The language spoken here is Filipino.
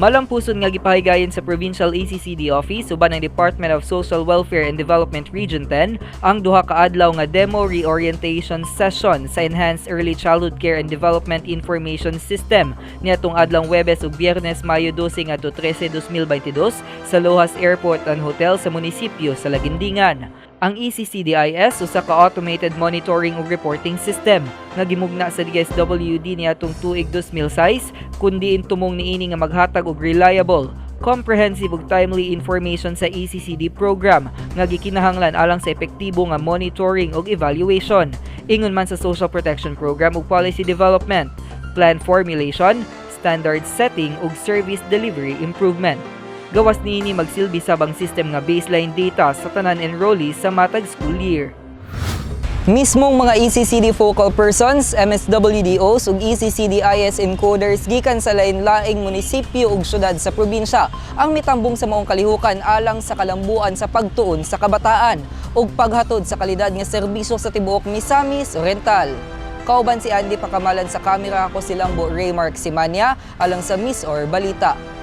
Malampuson nga gipahigayon sa Provincial ECCD Office uban ng Department of Social Welfare and Development Region 10 ang duha ka adlaw nga demo reorientation session sa Enhanced Early Childhood Care and Development Information System niadtong adlawng Huwebes ug Biyernes Mayo 12 ngadto 13, 2022 sa Lojas Airport and Hotel sa munisipyo sa Laguindingan. Ang ECCDIS usa ka automated monitoring ug reporting system nga gimugna sa DSWD niadtong tuig 2006 kundi intumong niini nga maghatag og reliable, comprehensive ug timely information sa ECCD program nga gikinahanglan alang sa epektibo nga monitoring ug evaluation. Ingon man sa Social Protection Program ug policy development, plan formulation, standard setting ug service delivery improvement. Gawas niini magsilbi sabang system nga baseline data sa tanan enrollees sa matag school year. Mismong mga ECCD focal persons, MSWDOs ug ECCDIS encoders gikan sa lain-laing munisipyo ug syudad sa probinsya ang mitambong sa maong kalihukan alang sa kalambuan sa pagtuon sa kabataan ug paghatod sa kalidad nga serbisyo sa tibuok Misamis Oriental. Kauban si Andy Pakamalan sa kamera, ako si Lambo Raymark Simanya alang sa Miss or Balita.